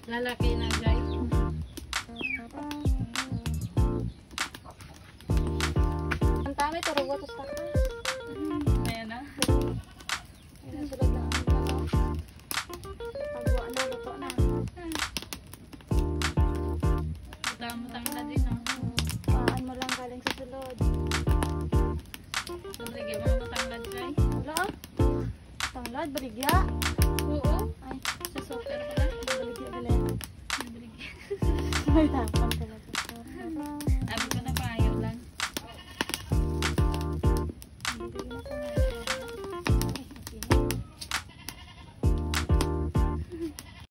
Lalaki na guys. Ang tami ito, robotos takas. Ayan na. Ayan, sulod na ang ano. Pagwa na, luto na. Mutang na din ah. Paan mo lang galing sa sulod. Lagi mga matanglad guys. Wala ah. Tanglad, baligya. Oo. Ay, Sa super pala. baligya galing. Baligya. May tapang talaga.